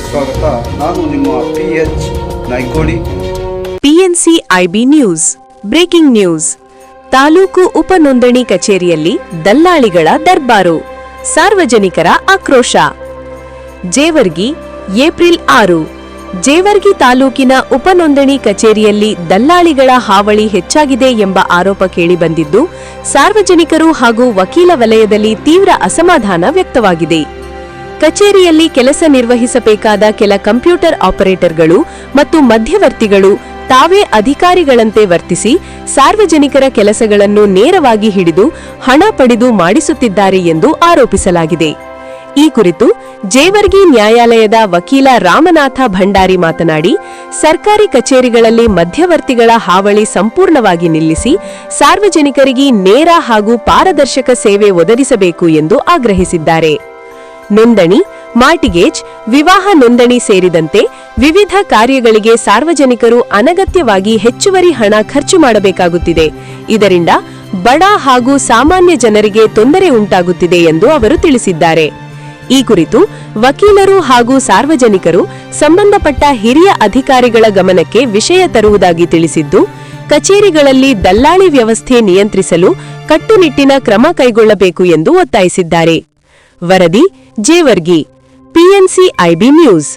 ಸ್ವಾಗತ. ನಾನು ನಿಮ್ಮ PH Naikodi. PNC IB news. Breaking news. ತಾಲೂಕು ಉಪನೋಂದಣಿ ಕಚೇರಿಯಲ್ಲಿ ದಲ್ಲಾಳಿಗಳ ದರ್ಬಾರು, ಸಾರ್ವಜನಿಕರ ಆಕ್ರೋಶ. ಜೇವರ್ಗಿ, ಏಪ್ರಿಲ್ 6. ಜೇವರ್ಗಿ ತಾಲೂಕಿನ ಉಪನೋಂದಣಿ ಕಚೇರಿಯಲ್ಲಿ ದಲ್ಲಾಳಿಗಳ ಹಾವಳಿ ಹೆಚ್ಚಾಗಿದೆ ಎಂಬ ಆರೋಪ ಕೇಳಿಬಂದಿದ್ದು, ಸಾರ್ವಜನಿಕರು ಹಾಗೂ ವಕೀಲ ವಲಯದಲ್ಲಿ ತೀವ್ರ ಅಸಮಾಧಾನ ವ್ಯಕ್ತವಾಗಿದೆ. ಕಚೇರಿಯಲ್ಲಿ ಕೆಲಸ ನಿರ್ವಹಿಸಬೇಕಾದ ಕೆಲ ಕಂಪ್ಯೂಟರ್ ಆಪರೇಟರ್ಗಳು ಮತ್ತು ಮಧ್ಯವರ್ತಿಗಳು ತಾವೇ ಅಧಿಕಾರಿಗಳಂತೆ ವರ್ತಿಸಿ ಸಾರ್ವಜನಿಕರ ಕೆಲಸಗಳನ್ನು ನೇರವಾಗಿ ಹಿಡಿದು ಹಣ ಪಡೆದು ಮಾಡಿಸುತ್ತಿದ್ದಾರೆ ಎಂದು ಆರೋಪಿಸಲಾಗಿದೆ. ಈ ಕುರಿತು ಜೇವರ್ಗಿ ನ್ಯಾಯಾಲಯದ ವಕೀಲ ರಾಮನಾಥ ಭಂಡಾರಿ ಮಾತನಾಡಿ, ಸರ್ಕಾರಿ ಕಚೇರಿಗಳಲ್ಲಿ ಮಧ್ಯವರ್ತಿಗಳ ಹಾವಳಿ ಸಂಪೂರ್ಣವಾಗಿ ನಿಲ್ಲಿಸಿ ಸಾರ್ವಜನಿಕರಿಗೆ ನೇರ ಹಾಗೂ ಪಾರದರ್ಶಕ ಸೇವೆ ಒದಗಿಸಬೇಕು ಎಂದು ಆಗ್ರಹಿಸಿದ್ದಾರೆ. ನೋಂದಣಿ, ಮಾರ್ಟಿಗೇಜ್, ವಿವಾಹ ನೋಂದಣಿ ಸೇರಿದಂತೆ ವಿವಿಧ ಕಾರ್ಯಗಳಿಗೆ ಸಾರ್ವಜನಿಕರು ಅನಗತ್ಯವಾಗಿ ಹೆಚ್ಚುವರಿ ಹಣ ಖರ್ಚು ಮಾಡಬೇಕಾಗುತ್ತಿದೆ. ಇದರಿಂದ ಬಡ ಹಾಗೂ ಸಾಮಾನ್ಯ ಜನರಿಗೆ ತೊಂದರೆ ಉಂಟಾಗುತ್ತಿದೆ ಎಂದು ಅವರು ತಿಳಿಸಿದ್ದಾರೆ. ಈ ಕುರಿತು ವಕೀಲರು ಹಾಗೂ ಸಾರ್ವಜನಿಕರು ಸಂಬಂಧಪಟ್ಟ ಹಿರಿಯ ಅಧಿಕಾರಿಗಳ ಗಮನಕ್ಕೆ ವಿಷಯ ತರುವುದಾಗಿ ತಿಳಿಸಿದ್ದು, ಕಚೇರಿಗಳಲ್ಲಿ ದಲ್ಲಾಳಿ ವ್ಯವಸ್ಥೆ ನಿಯಂತ್ರಿಸಲು ಕಟ್ಟುನಿಟ್ಟಿನ ಕ್ರಮ ಕೈಗೊಳ್ಳಬೇಕು ಎಂದು ಒತ್ತಾಯಿಸಿದ್ದಾರೆ. ವರದಿ, ಜೇವರ್ಗಿ, PNC IB ನ್ಯೂಸ್.